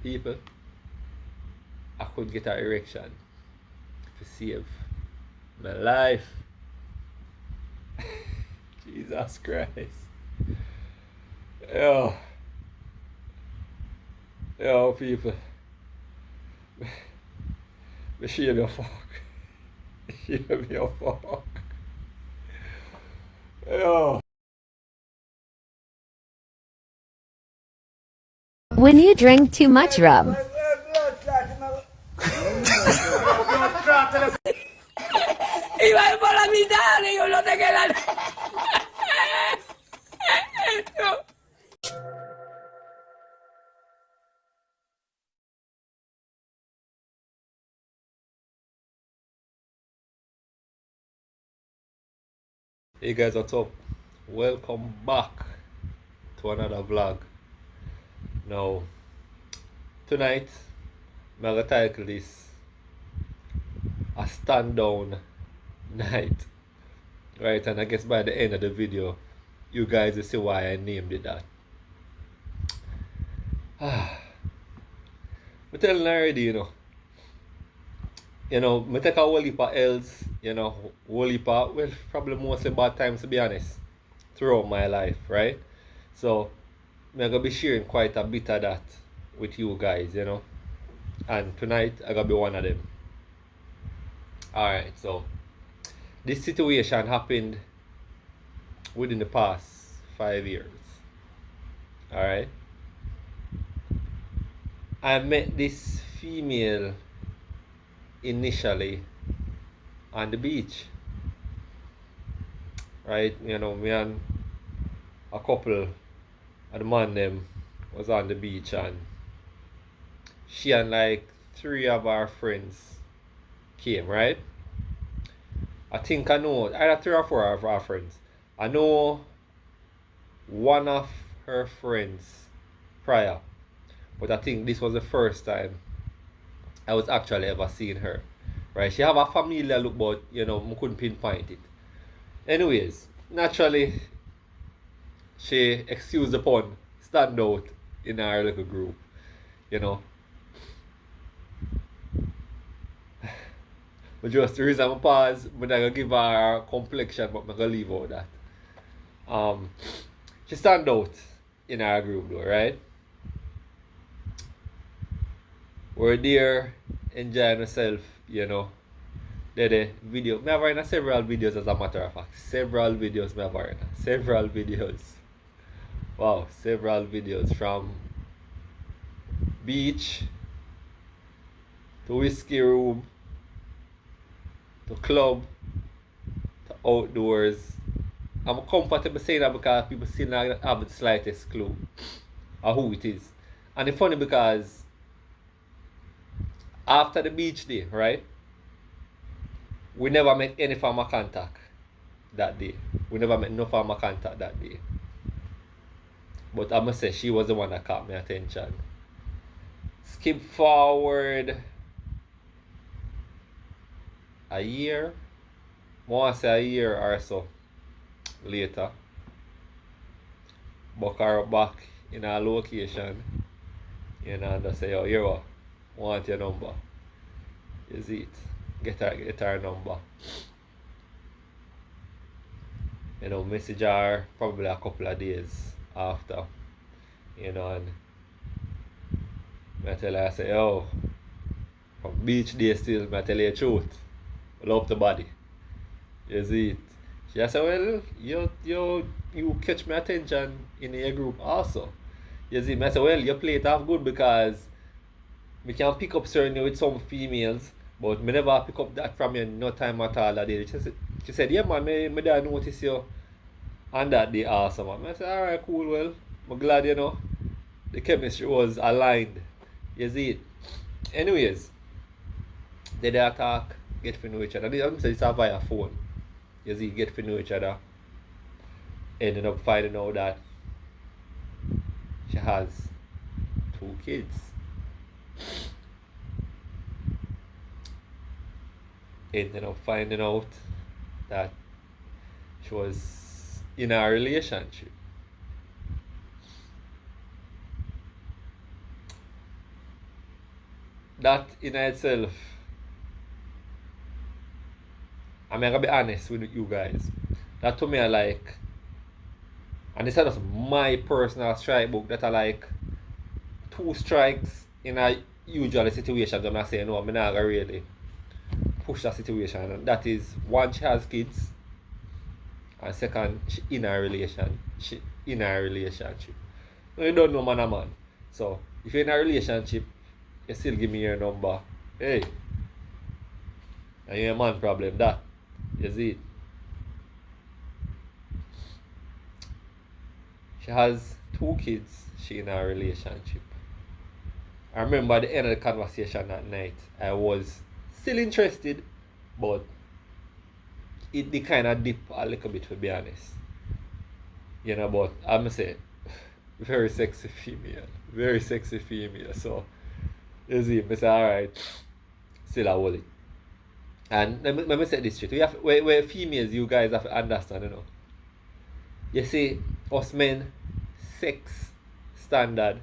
People, I could get an erection to save my life. Jesus Christ. Yo. Yo, people. Me shame your fuck. Shame your fuck. Yo. When you drink too much rum. Iba por la mitad, digo, no te quedan. Hey guys, what's up? Welcome back to another vlog. Now, tonight, I'm gonna title this a stand down night. Right, and I guess by the end of the video, you guys will see why I named it that. I'm telling you already, I take a whole heap of L's, whole heap of, well, probably mostly bad times to be honest, throughout my life, right? So, I'm gonna be sharing quite a bit of that with you guys, and tonight I gonna be one of them. Alright, so this situation happened within the past 5 years. Alright, I met this female initially on the beach. Right, me and a couple of the man them was on the beach, and she and like 3 of our friends came, right? I think I know either 3 or 4 of our friends. I know one of her friends prior, but I think this was the first time I was actually ever seeing her. Right? She have a familiar look, but I couldn't pinpoint it. Anyways, naturally, she, excuse the pun, stand out in our little group. But just the reason I pause, I'm not gonna give her a complexion, but I'm gonna leave out that. She stand out in our group though, right? We're there enjoying ourselves, the video. I have in several videos as a matter of fact. Several videos I have in. Several videos. Wow, several videos from beach to whiskey room to club to outdoors. I'm comfortable saying that because people still not have the slightest clue of who it is. And it's funny because after the beach day, right? We never met any form of contact that day. We never met no form of contact that day. But I must say, she was the one that caught my attention. Skip forward a year. I want to say a year or so later. Buck her back in our location. And just say, yo, here, want your number. Is it? Get her number. Message her probably a couple of days after. And I tell her, I say, yo, from beach day still, I tell you the truth. I love the body. You see it? She said, well, you catch my attention in your group also. You see, I said, well, you play it off good because we can pick up certainly with some females, but me never pick up that from you no time at all that day. She said, yeah man, me did notice you on that day also, man. I said, alright, cool, well, I'm glad the chemistry was aligned. You see it? Anyways, they talk, get to know each other. I'm saying it's via phone. You see, get to know each other. Ended up finding out that she has 2 kids. Ended up finding out that she was in a relationship. that in itself, I'm gonna be honest with you guys. That to me I like, and this is just my personal strike book that I like 2 strikes in a usual situation. I'm not saying no, I'm not gonna really push that situation. And that is, one, she has kids, and second, she in a relationship. No, you don't know man a man. So if you're in a relationship, you still give me your number. Hey, and you're a man problem that. You see it. She has 2 kids, she in a relationship. I remember at the end of the conversation that night, I was still interested, but it kind of dip a little bit, to be honest. You know, but I'm going to say, very sexy female. Very sexy female. So, you see, I say, alright, still I hold it. And let me say this straight. Where females, you guys have to understand, you know. You see, us men, sex standard,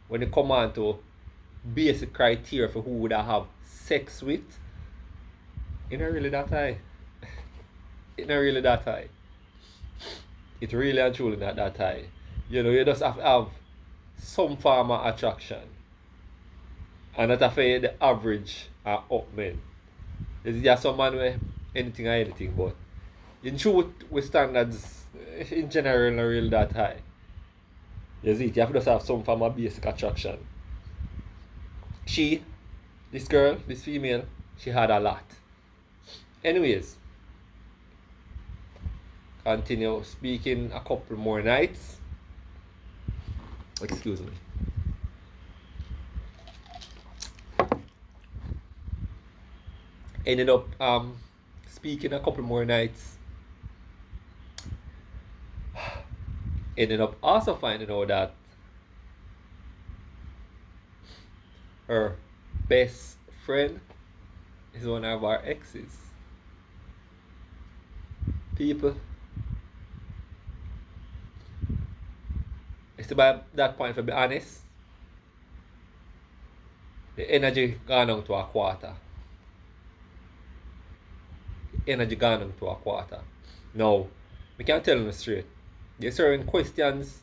when it come on to basic criteria for who would I have sex with, it not really that high. It not really that high. It really and truly not that high. You know, you just have to have some form of attraction. And that for the average are up men. There's just some man with anything or anything, but in truth, with standards in general not really that high. You see, you have to just have some form of basic attraction. This girl, this female, she had a lot. Anyways, continue speaking a couple more nights. Excuse me. Ended up speaking a couple more nights. Ended up also finding out that her best friend is one of our exes. People, it's by that point, to be honest, the energy gone down to a quarter. Energy gone down to a quarter. Now, we can tell them straight. There's certain questions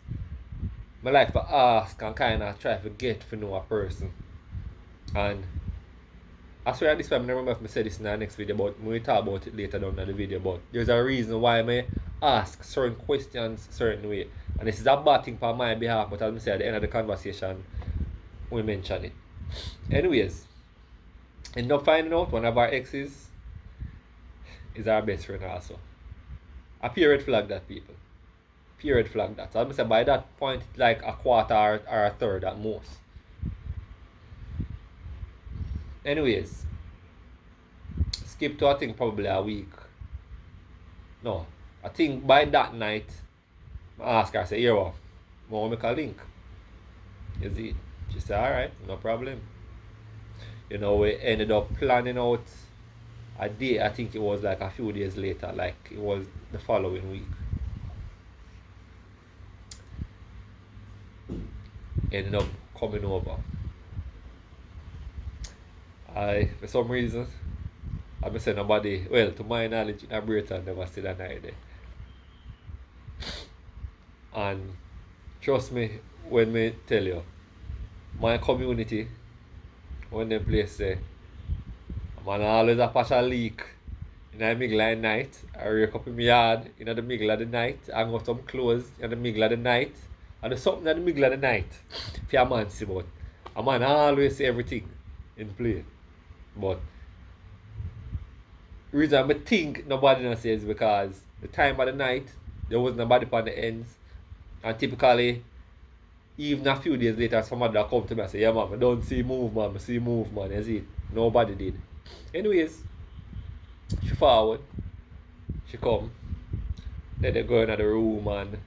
I like to ask and kind of try to get to know a person. And I swear this time, I remember if I said this in the next video, but we will talk about it later down in the video. But there's a reason why I ask certain questions certain way. And this is a bad thing for my behalf, but as I said at the end of the conversation, we mention it. Anyways, end up finding out one of our exes is our best friend also. A period flag that, people. Period flag that. So I'm say by that point, like a quarter or a third at most. Anyways, skip to I think probably a week. No, I think by that night, I asked her, I said, here what? I want to make a link. You see? She said, alright, no problem. You know, we ended up planning out a day. I think it was like a few days later, like it was the following week. Ended up coming over. For some reason, I say nobody, well, to my knowledge, in Britain never stayed a night there. And trust me when me tell you, my community, when they place there, man always a patch a leak in the middle of the night. I wake up in my yard in the middle of the night, hang out some clothes in the middle of the night, and there's something in the middle of the night for a man see, but a man always see everything in play. But the reason I think nobody not says because the time of the night there was nobody upon the ends, and typically even a few days later somebody that come to me and say, yeah man, I don't see move man, I see move man, you see it? Nobody did. Anyways, she forward, she come, then they go into the room and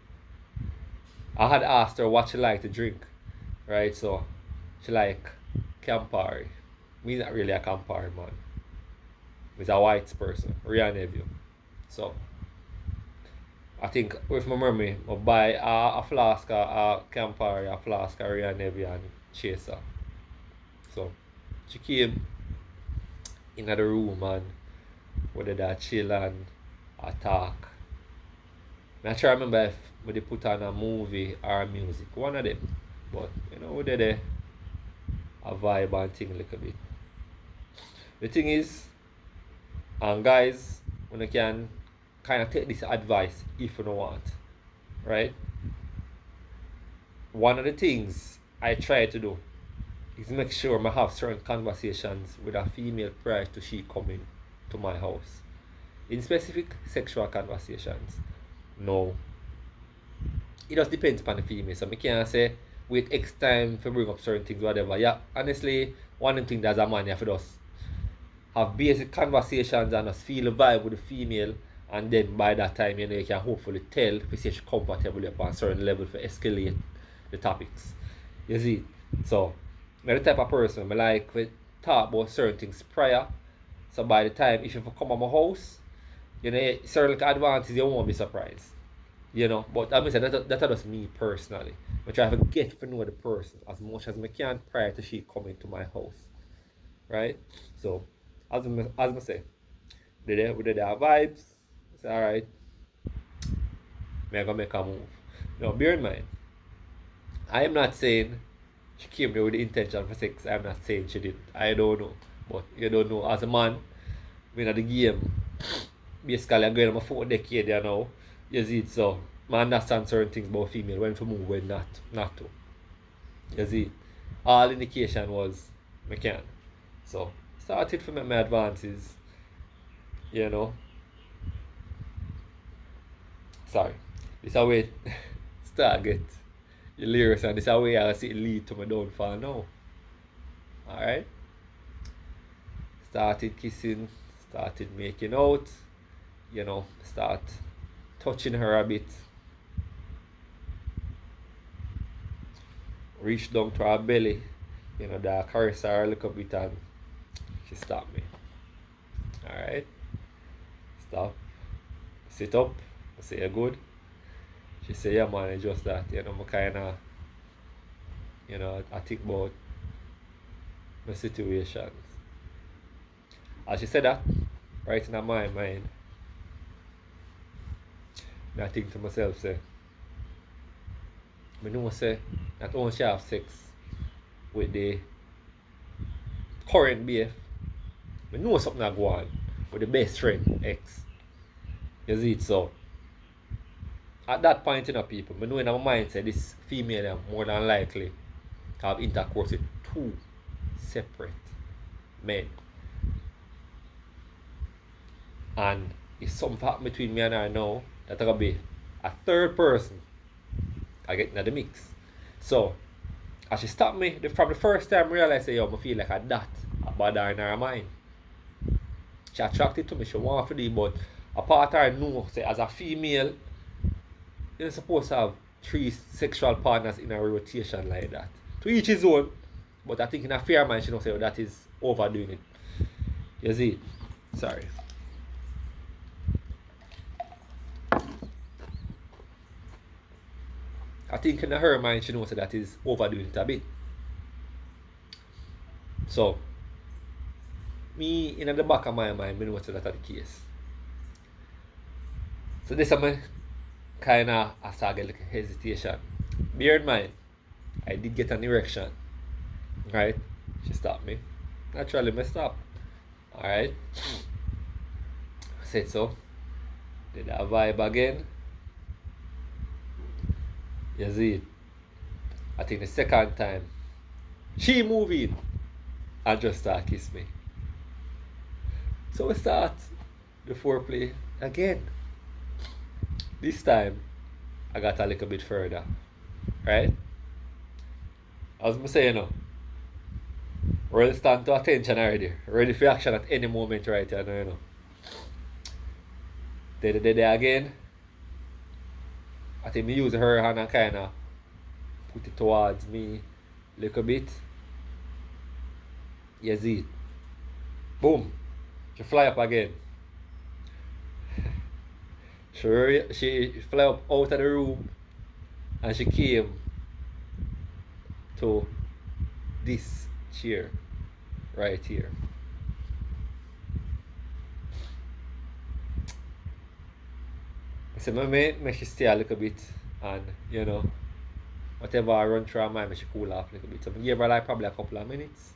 I had asked her what she like to drink, right? So she like Campari. Me not really a Campari man. He's a white person, real nephew. So I think with my memory, I buy a flask of Campari, a flask of real nephew and chaser. So she came in the room and we did a chill and a talk. I try to remember if we did put on a movie or music, one of them. But we did a vibe and thing a little bit. The thing is, and guys, when you can kind of take this advice if you don't want, right? One of the things I try to do is make sure I have certain conversations with a female prior to she coming to my house. In specific sexual conversations. No. It just depends upon the female. So I can't say wait X time to bring up certain things, whatever. Yeah, honestly, one thing as a man you have to just have basic conversations and just feel the vibe with the female, and then by that time you can hopefully tell if she's comfortable upon a certain level to escalate the topics. You see? So I'm the type of person I like to talk about certain things prior. So by the time if you come to my house, certain advances you won't be surprised. But I mean that's just me personally. I try to get to know the person as much as I can prior to she coming to my house. Right? So as I say, we did our vibes. It's alright. I'm gonna make a move. Now bear in mind, I am not saying she came there with the intention for sex. I'm not saying she did. I don't know. But you don't know. As a man, I'm in the game. Basically, I'm going on my 4th decade now. You see it, so I understand certain things about female, when to move, when not to. You see, all indication was I can. So, started to make my advances. Sorry. This is how we start get your lyrics, and this is how I see it lead to my downfall now. Alright? Started kissing, started making out, start touching her a bit. Reach down to her belly, that caress her a little bit, and she stopped me. Alright? Stop. Sit up. I say, you're good. She say, yeah man, it's just that, I kinda, I think about my situations. As she said that, right in my mind, I think to myself, say, I know say, not only she have sex with the current BF, I know something I go on with the best friend, ex. You see it, so at that point, people, I know in my mind, say this female are more than likely to have intercourse with 2 separate men. And if something happen between me and her now, that's gonna be a 3rd person I get into the mix. So as she stopped me from the first time, I realized I feel like a dot about her in her mind. She attracted to me, she want to do, but apart her know, say as a female, you're supposed to have 3 sexual partners in a rotation like that. To each his own, but I think in a fair mind, she knows say that is overdoing it. You see? Sorry. I think in her mind, she knows that is overdoing it a bit. So, me in the back of my mind, I know that's the case. So this is my kind of a like hesitation. Bear in mind, I did get an erection. Right? She stopped me. Naturally, I stopped. Alright? Said so. Did that vibe again. You see it? I think the second time, she moved in and just start kiss me. So we start the foreplay again. This time, I got a little bit further. Right? As I say, we're stand to attention already. Ready for action at any moment right here, Did it again. I think me use her hand and kind of put it towards me a little bit. You see it. Boom. She fly up again. She fly up out of the room and she came to this chair. right here. So I make she stay a little bit and whatever I run through her mind, make she cool off a little bit. So I gave her like probably a couple of minutes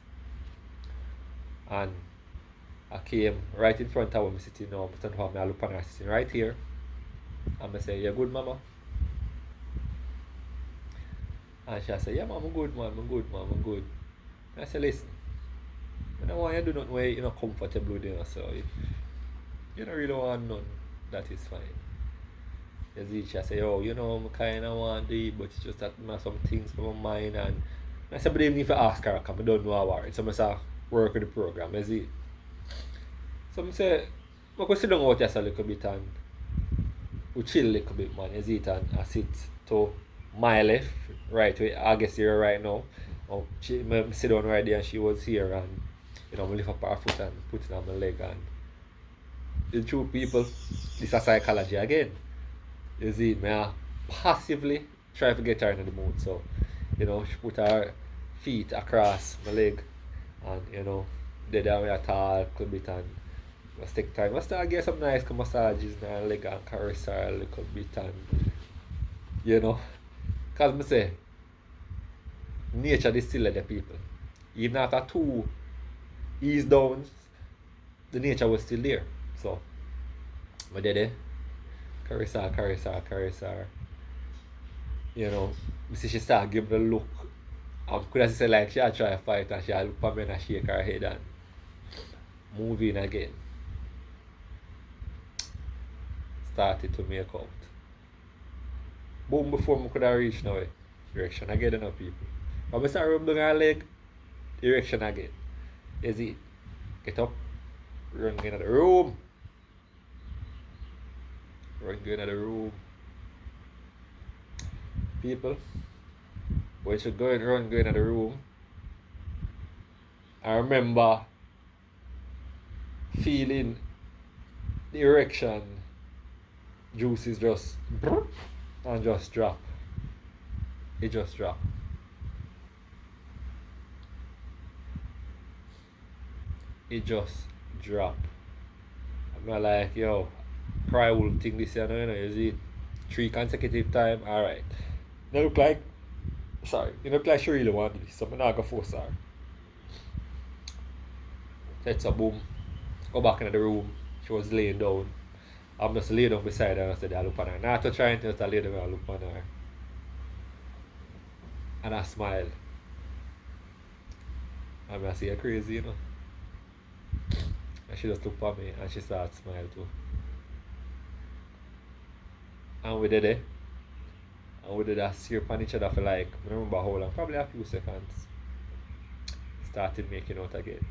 and I came right in front of where I'm sitting now. I turn around, I look on her sitting right here and I say, "You good, mama?" And she said, "Yeah, mom, I'm good, man, I'm good, mom, I'm good." And I said, "Listen, I don't want you to do nothing where you're not comfortable with it, so if you don't really want none, that is fine." You see, she say, "Oh, I kind of want to eat, but it's just that I have some things for my mind." And I said, "But even if I ask her, because I don't know how worry." So I say, "Work with the program, you see." So I say, "I go sit down out just a little bit and we chill a little bit, man, you see it, and I sit to my left, right, where I guess you're right now. I sit down right there and she was here and, I lift up her foot and put it on my leg and the true people, this is psychology again. You see, I passively try to get her in the mood. So, she put her feet across my leg and, did that way I talk a little bit and let's take time. Let's start get some nice massages in her leg and caress her a little bit and, because I say, nature is still the people. Even after 2 ease downs, the nature was still there. So, I did it. Caress her, caress her, caress her. I see she start giving the look. I could have said like she had try to fight and she had look at me and shake her head and move in again. Started to make out. Boom, before I could have reached now, erection again, people. But I start rubbing her leg, erection again. You see, get up, run into the room. Run into the room. People, when you go into the room, I remember feeling the erection juices just and just drop. It just drop. It just drop. I'm not like, yo, cry wolf thing this year, you see it 3 consecutive time, alright. You look like she really want this, so I'm not gonna force her. Let's a boom. Go back into the room. She was laying down. I'm just laying down beside her and I said, "I look on her." Not to try and just lay down and look on her. And I smile. And I say, "You're crazy, And she just looked at me and she started smiling too. And we did it. And we did a stare upon each other for like, I don't remember how long, probably a few seconds. Started making out again.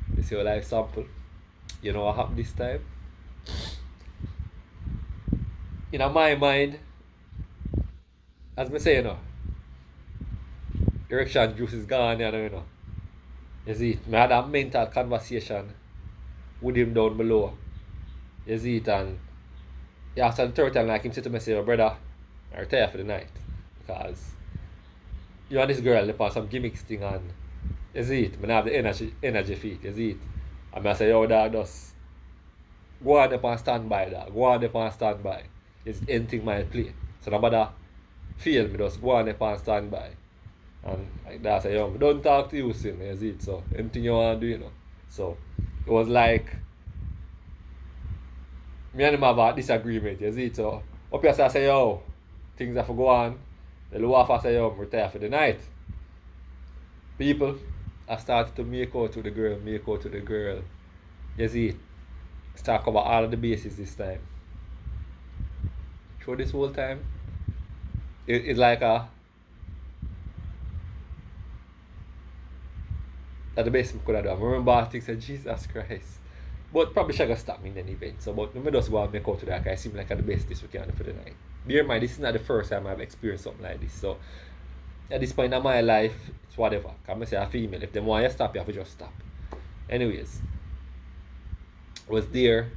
This is your life sample. You know what happened this time? In my mind, as I say, erection juice is gone, You see, I had a mental conversation with him down below. You see it, and after the third time, like him said to me, say, "Brother, I retire for the night." Because you and this girl, they on some gimmicks thing, and you see it, I have the energy for it, you see it. And I say, "Yo, dog, just go on up and stand by, dog. Go on up and stand by. It's anything might play. So no matter feel me, just go on up and stand by." And like that, I say, "Yo, don't talk to you soon, you see it. So anything you want to do, So it was like, me and him have a disagreement, you see it. So up here, I say, "Yo, things have to go on." The low off, I say, "Yo, I'm retire for the night." People, I started to make out to the girl. You see it. Start cover all of the bases this time. Through this whole time, it's like that the best I could have done. I remember I think said, "Jesus Christ." But probably should have stopped me in an event. So but let me just go and make out to that. I seem like the best this we can for the night. Bear in mind, this is not the first time I've experienced something like this. So at this point in my life, it's whatever. Because I say a female. If they want you to stop, you have to just stop. Anyways, I was there.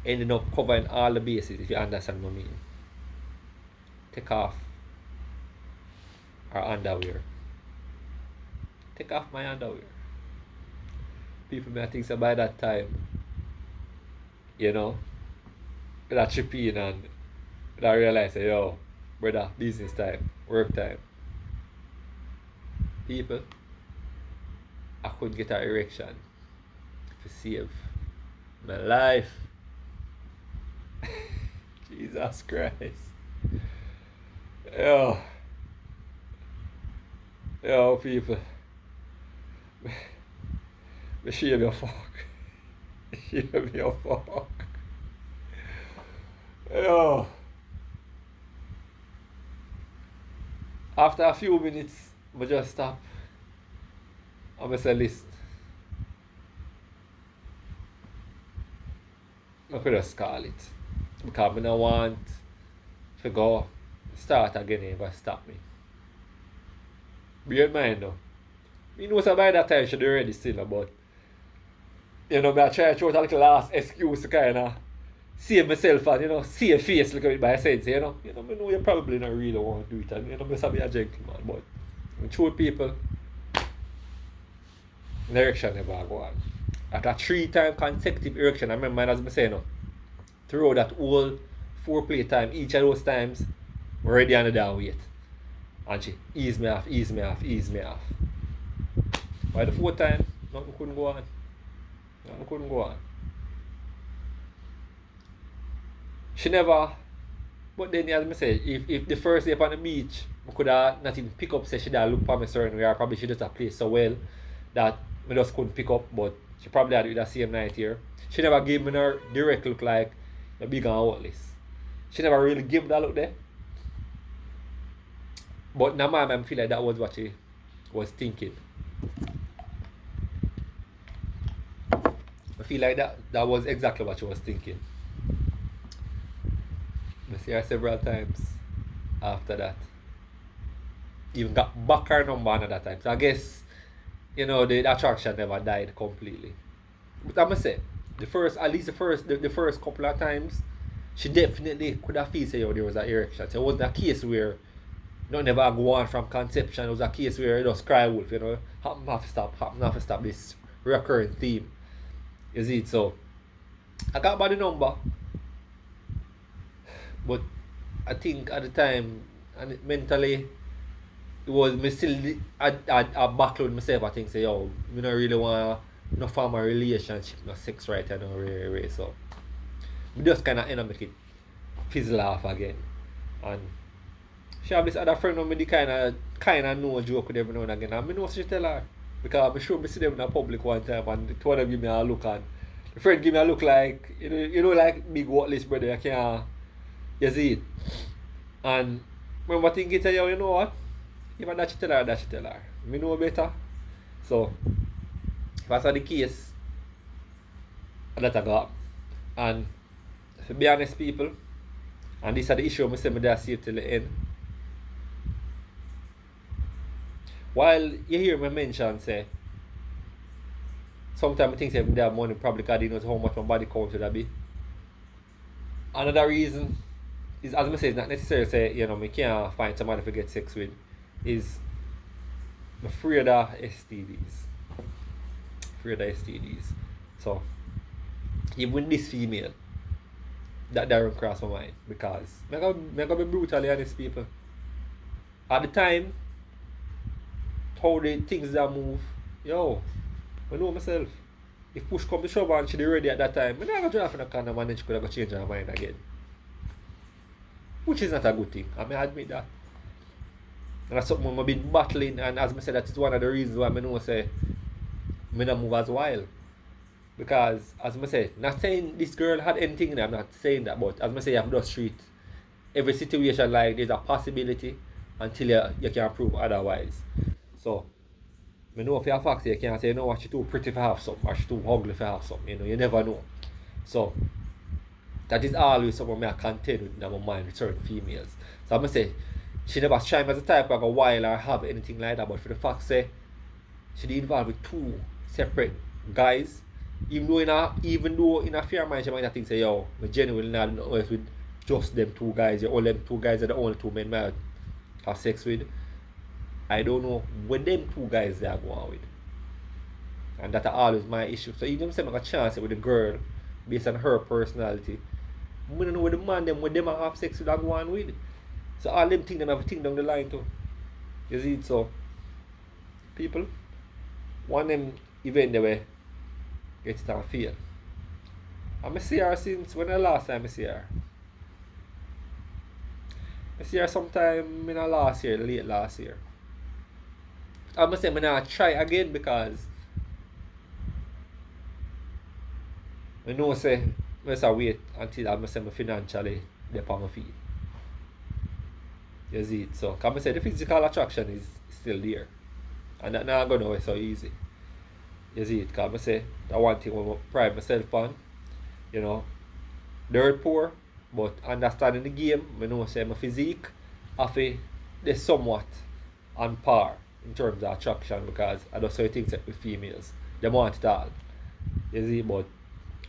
Ending up covering all the bases, if you understand what I mean. Take off or underwear. Take off my underwear. People may think so by that time, you know, that chip in and I realize, yo, brother, business time, work time. People, I couldn't get an erection to save my life. Jesus Christ. Yo, people. Me shame your fuck. Shame your fuck. Yo. After a few minutes, I just stop. I say, listen. I could just call it. Because I don't want to go start again if I stop me. Bear in mind though. You know, so by that time she'd already still, but you know, I try to throw out a little last excuse to kind of save myself and, you know, save face a little bit by saying, you know, I know you probably not really want to do it and, you know, I be a gentleman, but when true people, the erection never go on. After 3-time consecutive erection, I remember as I say, you know, throughout that whole 4-play time, each of those times, we're already on the down weight. And she ease me off. By the 4th time, nothing couldn't go on. She never, but then as I say, if the first day up on the beach, I could have not even pick up, say she did look for me certain way, or probably she just a place so well that I just couldn't pick up, but she probably had it that same night here. She never gave me her direct look like a big and outless. She never really gave me that look there. But now I feel like that was what she was thinking. I feel like that was exactly what she was thinking. I see her several times after that. Even got back her number another time. So I guess, you know, the attraction never died completely. But I must say, the first couple of times, she definitely could have felt there was an erection. So it wasn't a case where not never go on from conception. It was a case where it just cry wolf, you know, happen have to stop this recurring theme. You see it? So I got by the number, but I think at the time and mentally it was me still I backload myself. I think say, yo, we don't really want no form of relationship, no sex right now, really. So we just kind of end up make it fizzle off again. And she have this other friend of me, the kind of know a joke with every now and again. And I know she tell her, because I'm sure I see them in the public one time and the two of them give me a look, and the friend give me a look like, you know like big worthless brother, you can't, you see it. And remember thinking, yo, you know what? Even that she tell her. Me know better. So if that's the case, that I got. And to be honest, people, and this is the issue I say me there see it till the end. While you hear me mention, say, sometimes I think say me have money probably because he knows how much my body count would be. Another reason is, as I say, it's not necessarily say, you know, me can't find somebody to get sex with, is I'm afraid of STDs. So even this female, that don't cross my mind, because I'm gonna be brutally honest, people. At the time, how the things that move, yo, I know myself. If push come to shove and she ready at that time, I'm not gonna draw for the condom and then she could have change her mind again. Which is not a good thing. I may admit that. And that's something I've been battling, and as I said, that is one of the reasons why I know say I don't move as wild. Because as I say, not saying this girl had anything in her, I'm not saying that, but as I say, you have to treat every situation like there's a possibility until you can prove otherwise. So I know for a fact you can't say, you know what, she's too pretty for have something, or she's too ugly for have something, you know, you never know. So that is always something I contend with in my mind with certain females. So I'm going to say, she never strike as a type of a while or have anything like that, but for the fact say, she did involved with 2 separate guys, even though in a fair mind she might not think say, yo, I genuinely not know if with just them 2 guys, all them 2 guys are the only 2 men I have sex with. I don't know what them two guys they are going with. And that's always my issue. So even if I have a chance with the girl based on her personality, I don't know what the man them when them have sex with that go on with. So all them things them have a thing down the line too. You see it, so people one them event they were get it and fail. And I see her since when the last time I see her. I see her sometime in the last year, late last year. I must say I'm gonna try again because I know say I must wait until I say I'm financially up on my feet. You see it, so come I say the physical attraction is still there. And that not gonna be so easy. You see it, come I say that one thing I pride myself on, you know, dirt poor, but understanding the game, I know say my physique have a they somewhat on par in terms of attraction because I don't say things with females. They want it all. You see, but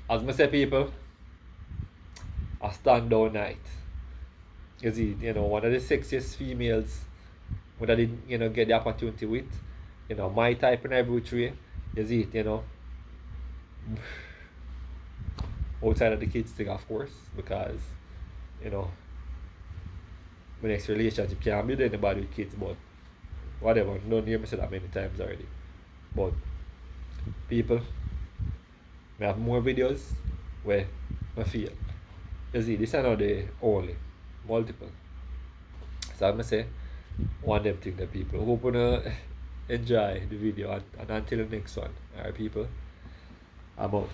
as I say people, a standout night. You see, you know, one of the sexiest females when I didn't, you know, get the opportunity with, you know, my type in every which way. You see it, you know. Outside of the kids thing of course, because, you know, my next relationship can't build anybody with kids, but whatever, don't hear me say that many times already. But people, I have more videos where I feel. You see, this is not the only, multiple. So I'm gonna say one of them thing that people hope you enjoy the video and until the next one. Alright people, I'm out.